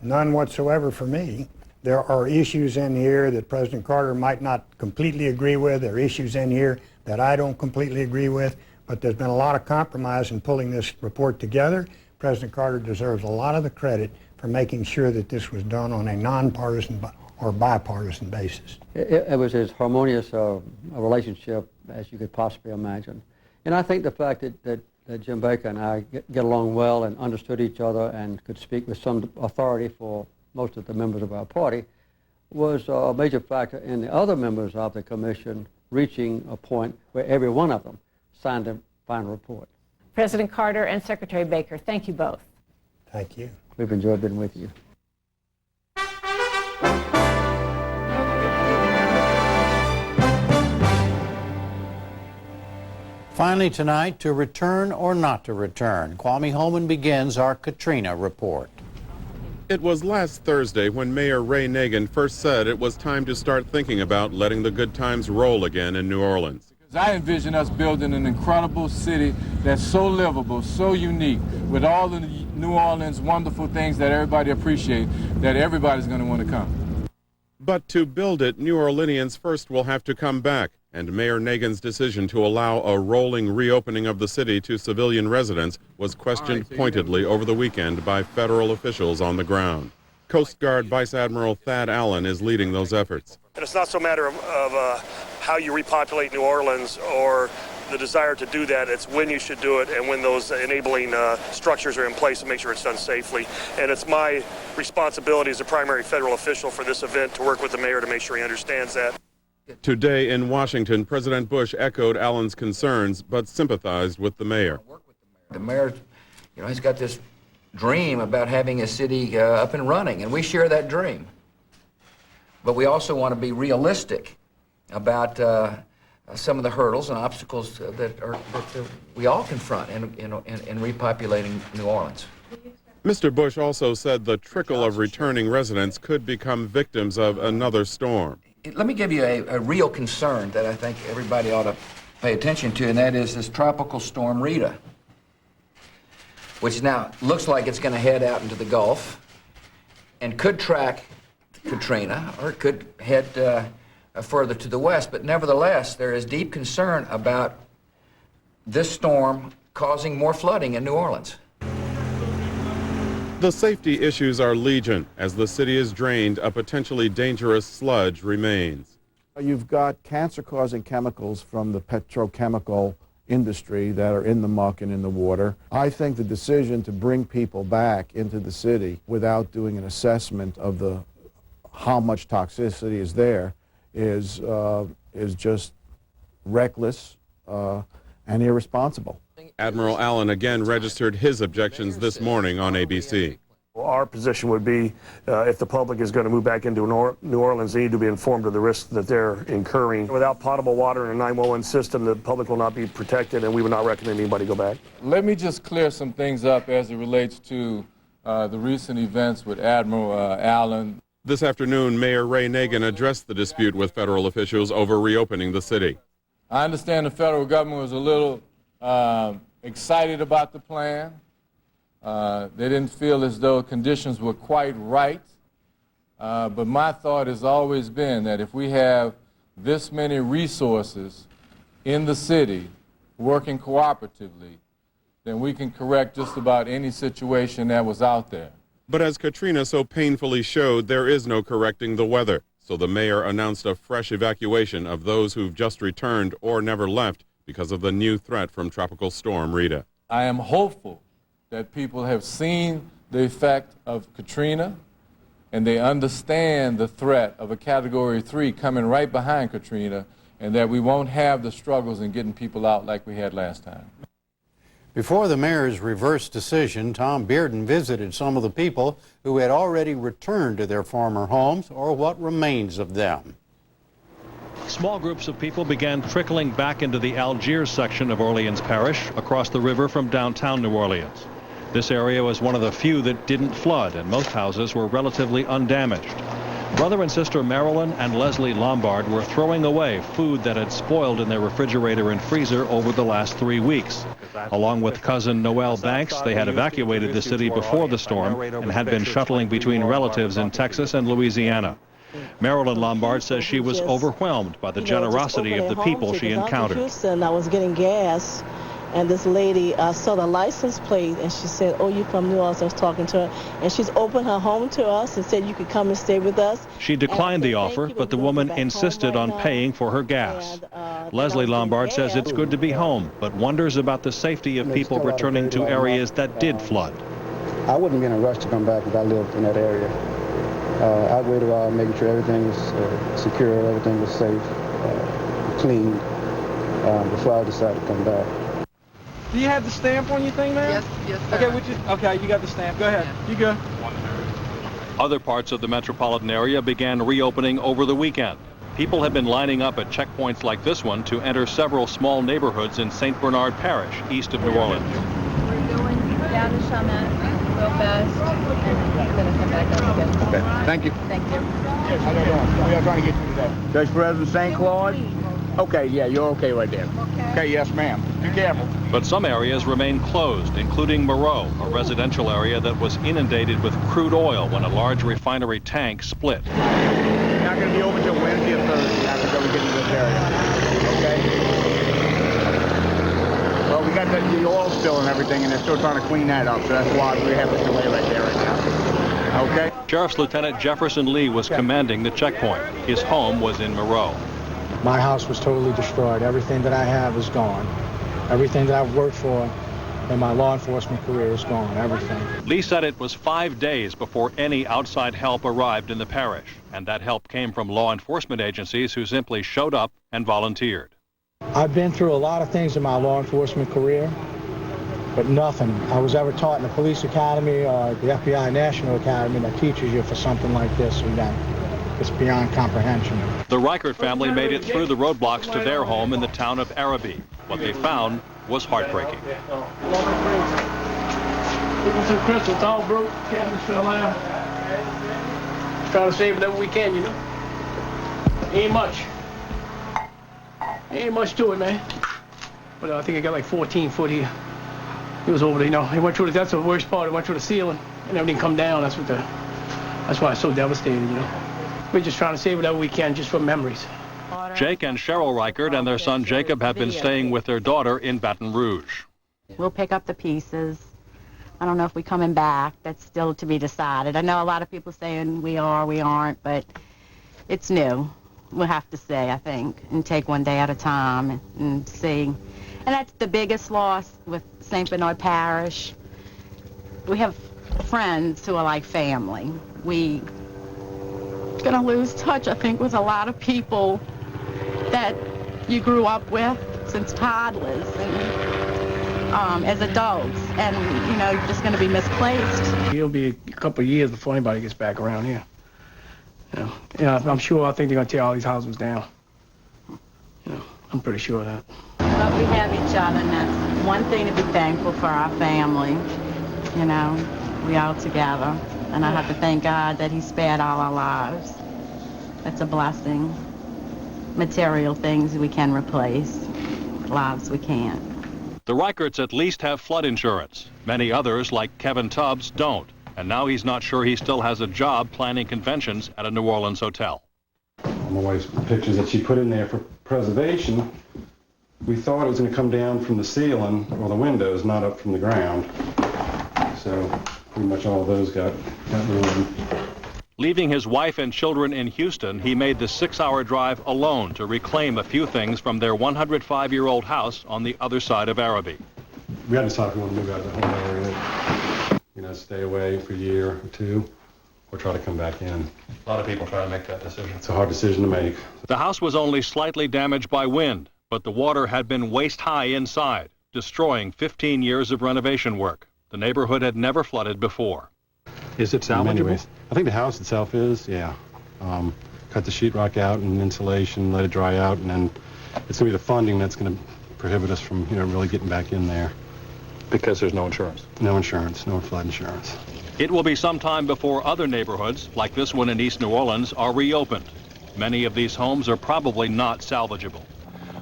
None whatsoever for me. There are issues in here that President Carter might not completely agree with. There are issues in here that I don't completely agree with. But there's been a lot of compromise in pulling this report together. President Carter deserves a lot of the credit for making sure that this was done on a nonpartisan or bipartisan basis. It was as harmonious a relationship as you could possibly imagine. And I think the fact that Jim Baker and I get along well and understood each other and could speak with some authority for most of the members of our party was a major factor in the other members of the commission reaching a point where every one of them signed a final report. President Carter and Secretary Baker, thank you both. Thank you. We've enjoyed being with you. Finally tonight, to return or not to return, Kwame Holman begins our Katrina report. It was last Thursday when Mayor Ray Nagin first said it was time to start thinking about letting the good times roll again in New Orleans. I envision us building an incredible city that's so livable, so unique, with all the New Orleans wonderful things that everybody appreciates, that everybody's going to want to come. But to build it, New Orleanians first will have to come back, and Mayor Nagin's decision to allow a rolling reopening of the city to civilian residents was questioned pointedly over the weekend by federal officials on the ground. Coast Guard Vice Admiral Thad Allen is leading those efforts. And it's not so a matter of how you repopulate New Orleans or the desire to do that. It's when you should do it and when those enabling structures are in place to make sure it's done safely. And it's my responsibility as a primary federal official for this event to work with the mayor to make sure he understands that. Today in Washington, President Bush echoed Allen's concerns but sympathized with the mayor. The mayor, he's got this dream about having a city up and running, and we share that dream. But we also want to be realistic about some of the hurdles and obstacles that we all confront in repopulating New Orleans. Mr. Bush also said the trickle of returning residents could become victims of another storm. Let me give you a real concern that I think everybody ought to pay attention to, and that is this tropical storm Rita, which now looks like it's going to head out into the Gulf and could track Katrina, or it could head further to the west. But nevertheless, there is deep concern about this storm causing more flooding in New Orleans. The safety issues are legion. As the city is drained, a potentially dangerous sludge remains. You've got cancer-causing chemicals from the petrochemical industry that are in the muck and in the water. I think the decision to bring people back into the city without doing an assessment of how much toxicity is there is just reckless and irresponsible. Admiral Allen again registered his objections this morning on ABC. Our position would be if the public is going to move back into New Orleans, they need to be informed of the risks that they're incurring. Without potable water and a 911 system, the public will not be protected, and we would not recommend anybody go back. Let me just clear some things up as it relates to the recent events with Admiral Allen. This afternoon, Mayor Ray Nagin addressed the dispute with federal officials over reopening the city. I understand the federal government was a little excited about the plan. They didn't feel as though conditions were quite right. But my thought has always been that if we have this many resources in the city working cooperatively, then we can correct just about any situation that was out there. But as Katrina so painfully showed, there is no correcting the weather. So the mayor announced a fresh evacuation of those who've just returned or never left because of the new threat from Tropical Storm Rita. I am hopeful that people have seen the effect of Katrina and they understand the threat of a Category 3 coming right behind Katrina, and that we won't have the struggles in getting people out like we had last time. Before the mayor's reverse decision, Tom Bearden visited some of the people who had already returned to their former homes or what remains of them. Small groups of people began trickling back into the Algiers section of Orleans Parish across the river from downtown New Orleans. This area was one of the few that didn't flood, and most houses were relatively undamaged. Brother and sister Marilyn and Leslie Lombard were throwing away food that had spoiled in their refrigerator and freezer over the last 3 weeks. Along with cousin Noel Banks, they had evacuated the city before the storm and had been shuttling between relatives in Texas and Louisiana. Marilyn Lombard says she was overwhelmed by the generosity of the people she encountered. And I was getting gas, and this lady saw the license plate, and she said, "Oh, you from New Orleans?" I was talking to her, and she's opened her home to us and said you could come and stay with us. She declined the offer, but the woman insisted on paying for her gas. Leslie Lombard says it's good to be home, but wonders about the safety of people returning to areas that did flood. I wouldn't be in a rush to come back if I lived in that area. I waited while making sure everything was secure, everything was safe, clean, before I decided to come back. Do you have the stamp on your thing, man? Yes, sir. Okay, you got the stamp. Go ahead. You go. Other parts of the metropolitan area began reopening over the weekend. People have been lining up at checkpoints like this one to enter several small neighborhoods in St. Bernard Parish, east of New Orleans. We're going down to Chalmette real fast, and we're going to come back up again. Okay, thank you. Thank you. How you doing? We are trying to get you today. Vice President St. Claude? Okay, yeah, you're okay right there. Okay, yes, ma'am. Be careful. But some areas remain closed, including Moreau, a residential area that was inundated with crude oil when a large refinery tank split. We're not going to be open until Wednesday or Thursday after we get into this area. Okay? Well, we got the oil spill and everything, and they're still trying to clean that up, so that's why we have this delay right there right now. Okay? Sheriff's Lieutenant Jefferson Lee was commanding the checkpoint. His home was in Moreau. My house was totally destroyed. Everything that I have is gone. Everything that I've worked for in my law enforcement career is gone. Everything. Lee said it was 5 days before any outside help arrived in the parish, and that help came from law enforcement agencies who simply showed up and volunteered. I've been through a lot of things in my law enforcement career, but nothing I was ever taught in the police academy or the FBI National Academy that teaches you for something like this or that. It's beyond comprehension. The Reichert family made it through the roadblocks to their home in the town of Arabi. What they found was heartbreaking. Some crystals all broke, cabinets fell out. Trying to save whatever we can, you know. Ain't much. Ain't much to it, man. But I think I got like 14 foot here. He was over there, you know. He went through that's the worst part. He went through the ceiling and everything come down. That's why it's so devastating, you know. We're just trying to save whatever we can just for memories. Jake and Cheryl Reichert and their son Jacob have been staying with their daughter in Baton Rouge. We'll pick up the pieces. I don't know if we're coming back. That's still to be decided. I know a lot of people saying we are, we aren't, but it's new. We'll have to see, I think, and take one day at a time and see. And that's the biggest loss with St. Bernard Parish. We have friends who are like family. We're going to lose touch, I think, with a lot of people that you grew up with since toddlers and as adults, and you know, you're just going to be misplaced. It'll be a couple of years before anybody gets back around here. I'm sure. I think they're going to tear all these houses down. I'm pretty sure of that. But we have each other, and that's one thing to be thankful for our family. You know, we all together, and I have to thank God that He spared all our lives. That's a blessing. Material things we can replace, lives we can't. The Reicherts at least have flood insurance. Many others, like Kevin Tubbs, don't. And now he's not sure he still has a job planning conventions at a New Orleans hotel. My wife's pictures that she put in there for preservation, we thought it was going to come down from the ceiling or the windows, not up from the ground. So pretty much all of those got ruined. Leaving his wife and children in Houston, he made the 6-hour drive alone to reclaim a few things from their 105-year-old house on the other side of Arabi. We had to decide if we want to move out of the whole area, you know, stay away for a year or two, or try to come back in. A lot of people try to make that decision. It's a hard decision to make. The house was only slightly damaged by wind, but the water had been waist-high inside, destroying 15 years of renovation work. The neighborhood had never flooded before. Is it salvageable? I think the house itself is, yeah. Cut the sheetrock out and insulation, let it dry out, and then it's going to be the funding that's going to prohibit us from, you know, really getting back in there. Because there's no insurance? No insurance, no flood insurance. It will be some time before other neighborhoods, like this one in East New Orleans, are reopened. Many of these homes are probably not salvageable.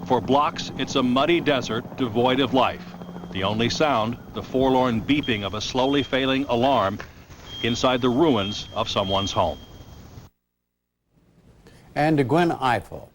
For blocks, it's a muddy desert devoid of life. The only sound, the forlorn beeping of a slowly failing alarm inside the ruins of someone's home. And to Gwen Eiffel.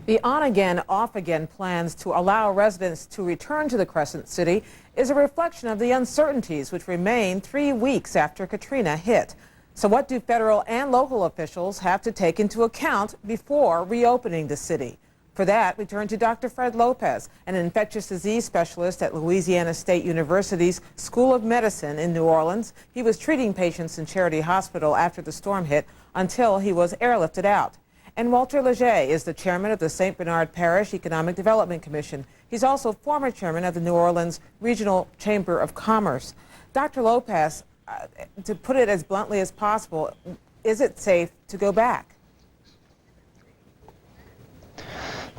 The on-again, off-again plans to allow residents to return to the Crescent City is a reflection of the uncertainties which remain 3 weeks after Katrina hit. So what do federal and local officials have to take into account before reopening the city? For that, we turn to Dr. Fred Lopez, an infectious disease specialist at Louisiana State University's School of Medicine in New Orleans. He was treating patients in Charity Hospital after the storm hit until he was airlifted out. And Walter Leger is the chairman of the St. Bernard Parish Economic Development Commission. He's also former chairman of the New Orleans Regional Chamber of Commerce. Dr. Lopez, to put it as bluntly as possible, is it safe to go back?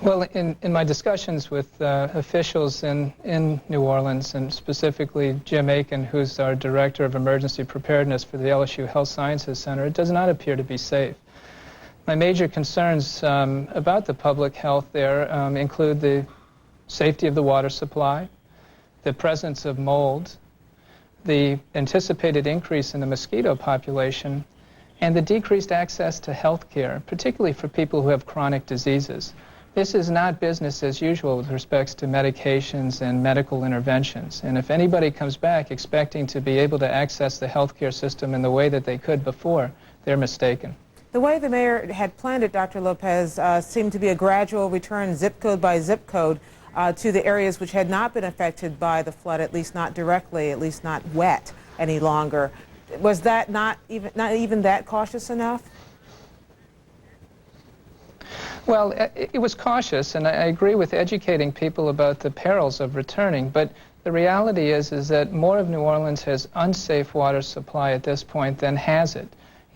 Well, in my discussions with officials in New Orleans, and specifically Jim Aiken, who's our Director of Emergency Preparedness for the LSU Health Sciences Center, it does not appear to be safe. My major concerns about the public health there include the safety of the water supply, the presence of mold, the anticipated increase in the mosquito population, and the decreased access to health care, particularly for people who have chronic diseases. This is not business as usual with respects to medications and medical interventions. And if anybody comes back expecting to be able to access the healthcare system in the way that they could before, they're mistaken. The way the mayor had planned it, Dr. Lopez, seemed to be a gradual return, zip code by zip code, to the areas which had not been affected by the flood, at least not directly, at least not wet any longer. Was that not even that cautious enough? Well, it was cautious, and I agree with educating people about the perils of returning, but the reality is that more of New Orleans has unsafe water supply at this point than has it.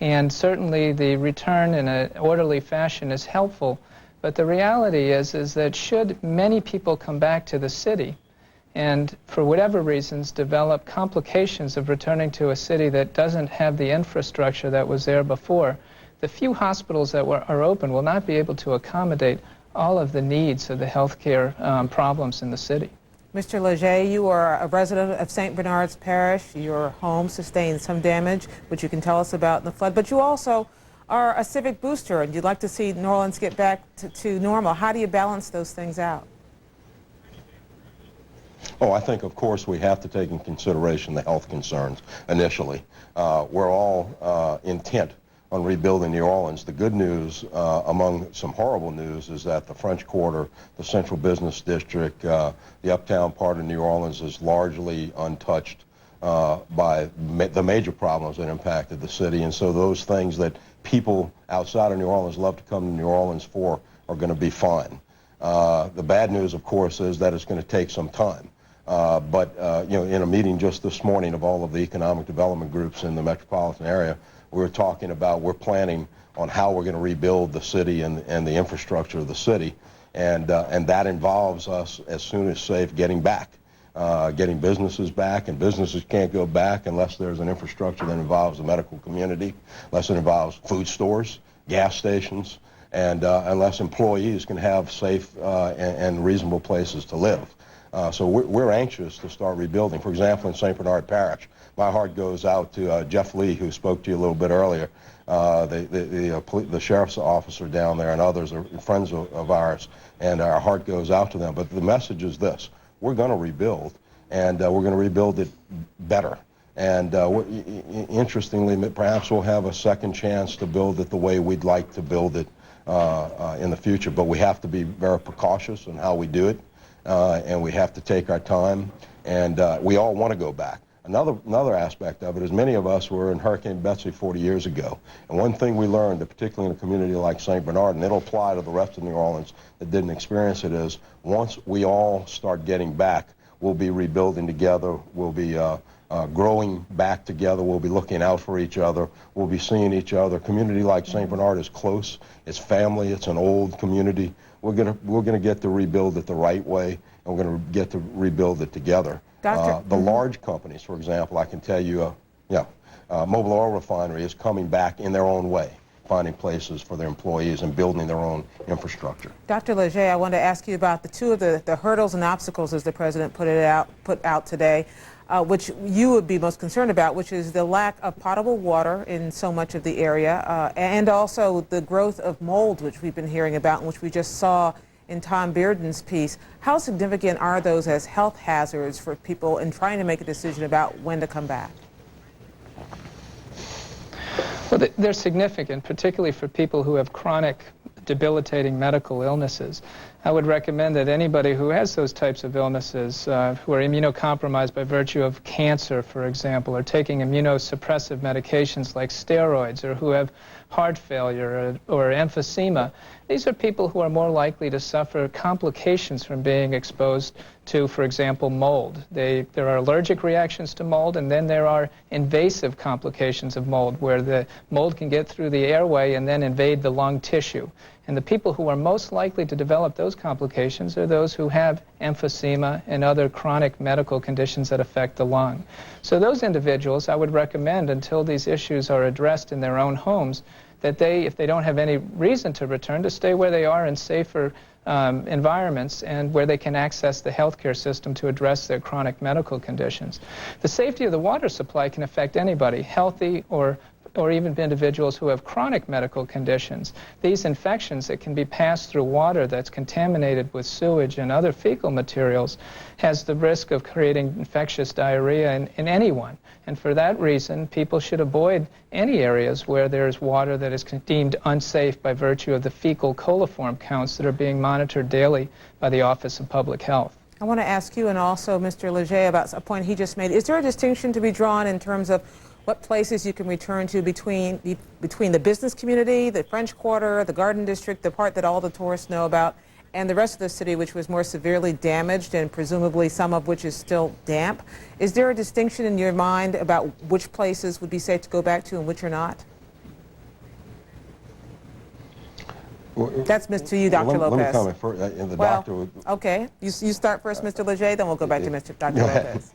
And certainly the return in an orderly fashion is helpful. But the reality is that should many people come back to the city and for whatever reasons develop complications of returning to a city that doesn't have the infrastructure that was there before, the few hospitals that are open will not be able to accommodate all of the needs of the healthcare problems in the city. Mr. Leger, you are a resident of St. Bernard's Parish. Your home sustained some damage, which you can tell us about in the flood, but you also are a civic booster, and you'd like to see New Orleans get back to normal. How do you balance those things out? Oh, I think, of course, we have to take in consideration the health concerns initially. We're all intent on rebuilding New Orleans. The good news, among some horrible news, is that the French Quarter, the Central Business District, the uptown part of New Orleans is largely untouched by the major problems that impacted the city. And so those things that people outside of New Orleans love to come to New Orleans for are going to be fine. The bad news, of course, is that it's going to take some time. But you know, in a meeting just this morning of all of the economic development groups in the metropolitan area, we're planning on how we're going to rebuild the city and the infrastructure of the city, and that involves us, as soon as safe, getting back, getting businesses back, and businesses can't go back unless there's an infrastructure that involves the medical community, unless it involves food stores, gas stations, and unless employees can have safe and reasonable places to live. So we're anxious to start rebuilding. For example, in St. Bernard Parish, my heart goes out to Jeff Lee, who spoke to you a little bit earlier. The sheriff's officer down there and others are friends of ours, and our heart goes out to them. But the message is this: we're going to rebuild, and we're going to rebuild it better. And interestingly, perhaps we'll have a second chance to build it the way we'd like to build it in the future. But we have to be very precautious in how we do it. And we have to take our time, and we all want to go back. Another aspect of it is many of us were in Hurricane Betsy 40 years ago, and one thing we learned, particularly in a community like St. Bernard, and it'll apply to the rest of New Orleans that didn't experience it, is once we all start getting back, we'll be rebuilding together, we'll be growing back together, we'll be looking out for each other, we'll be seeing each other. A community like St. Bernard is close, it's family, it's an old community. We're gonna get to rebuild it the right way, and we're gonna get to rebuild it together. The large companies, for example, I can tell you, Mobile Oil Refinery is coming back in their own way, finding places for their employees and building their own infrastructure. Dr. Leger, I want to ask you about the two of the hurdles and obstacles, as the president put out today, which you would be most concerned about, which is the lack of potable water in so much of the area, and also the growth of mold, which we've been hearing about and which we just saw in Tom Bearden's piece. How significant are those as health hazards for people in trying to make a decision about when to come back? Well, they're significant, particularly for people who have chronic, debilitating medical illnesses. I would recommend that anybody who has those types of illnesses, who are immunocompromised by virtue of cancer, for example, or taking immunosuppressive medications like steroids, or who have heart failure or emphysema, these are people who are more likely to suffer complications from being exposed to, for example, mold. There are allergic reactions to mold, and then there are invasive complications of mold, where the mold can get through the airway and then invade the lung tissue. And the people who are most likely to develop those complications are those who have emphysema and other chronic medical conditions that affect the lung. So those individuals, I would recommend, until these issues are addressed in their own homes, that they, if they don't have any reason to return, to stay where they are in safer environments and where they can access the healthcare system to address their chronic medical conditions. The safety of the water supply can affect anybody, healthy or even individuals who have chronic medical conditions. These infections that can be passed through water that's contaminated with sewage and other fecal materials has the risk of creating infectious diarrhea in anyone. And for that reason, people should avoid any areas where there's water that is deemed unsafe by virtue of the fecal coliform counts that are being monitored daily by the Office of Public Health. I want to ask you and also Mr. Leger about a point he just made. Is there a distinction to be drawn in terms of what places you can return to between the business community, the French Quarter, the Garden District, the part that all the tourists know about, and the rest of the city, which was more severely damaged and presumably some of which is still damp? Is there a distinction in your mind about which places would be safe to go back to and which are not? That's to you, Dr. Lopez. Let me comment first. The doctor. Okay. You start first, Mr. Leger, then we'll go back to Dr. Lopez.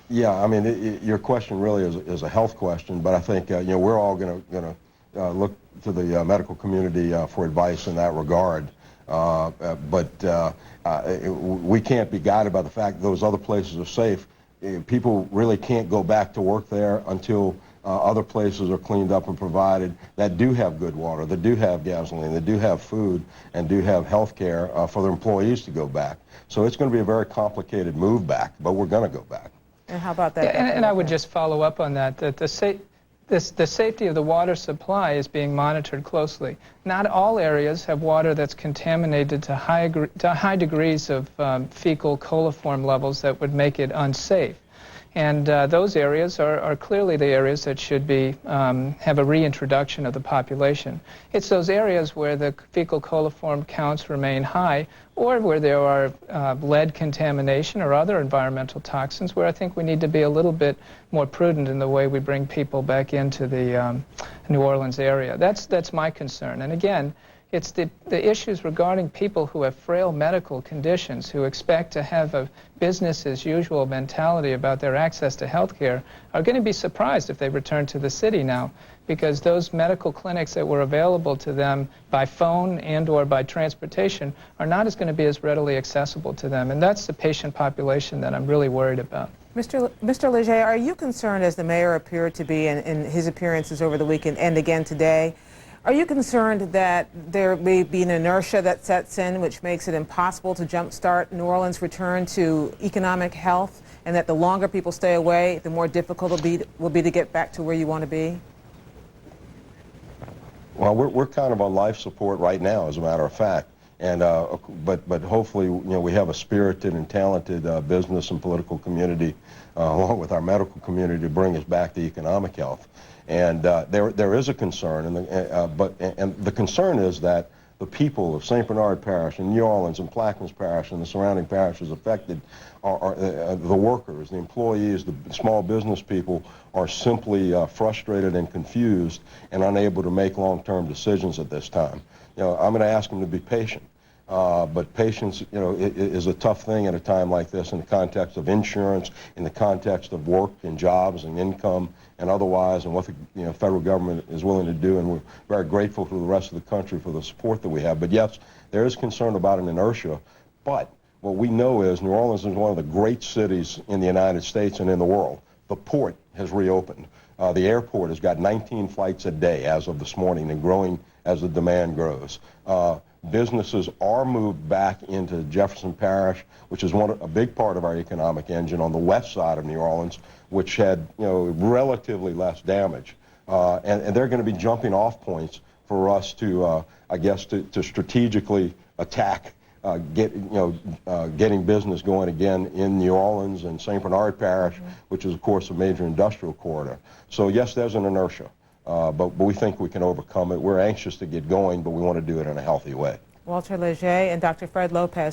Yeah. I mean, your question really is a health question, but I think we're all going to look to the medical community for advice in that regard. But we can't be guided by the fact that those other places are safe. People really can't go back to work there until other places are cleaned up and provided that do have good water, that do have gasoline, that do have food, and do have health care for their employees to go back. So it's going to be a very complicated move back, but we're going to go back. And how about that? And I would just follow up on that, that the safety of the water supply is being monitored closely. Not all areas have water that's contaminated to high degrees of fecal coliform levels that would make it unsafe. And those areas are clearly the areas that should be have a reintroduction of the population. It's those areas where the fecal coliform counts remain high, or where there are lead contamination or other environmental toxins, where I think we need to be a little bit more prudent in the way we bring people back into the New Orleans area. That's my concern. And again, it's the issues regarding people who have frail medical conditions, who expect to have a business-as-usual mentality about their access to health care, are going to be surprised if they return to the city now, because those medical clinics that were available to them by phone and or by transportation are not going to be as readily accessible to them. And that's the patient population that I'm really worried about. Mr. Leger, are you concerned, as the mayor appeared to be in his appearances over the weekend and again today, are you concerned that there may be an inertia that sets in which makes it impossible to jumpstart New Orleans' return to economic health, and that the longer people stay away, the more difficult it will be to get back to where you want to be? Well, we're kind of on life support right now, as a matter of fact. And but hopefully, we have a spirited and talented business and political community, along with our medical community, to bring us back to economic health. And there is a concern, and the concern is that the people of St. Bernard Parish and New Orleans and Plaquemines Parish and the surrounding parishes affected are the workers, the employees, the small business people are simply frustrated and confused and unable to make long-term decisions at this time. I'm going to ask them to be patient. But patience, is a tough thing at a time like this, in the context of insurance, in the context of work and jobs and income and otherwise, and what the federal government is willing to do. And we're very grateful to the rest of the country for the support that we have. But yes, there is concern about an inertia. But what we know is New Orleans is one of the great cities in the United States and in the world. The port has reopened. The airport has got 19 flights a day as of this morning, and growing as the demand grows. Businesses are moved back into Jefferson Parish, which is a big part of our economic engine on the west side of New Orleans, which had relatively less damage. And they're going to be jumping off points for us to, I guess, to strategically attack, getting business going again in New Orleans and St. Bernard Parish, which is, of course, a major industrial corridor. So, yes, there's an inertia. But we think we can overcome it. We're anxious to get going, but we want to do it in a healthy way. Walter Leger and Dr. Fred Lopez.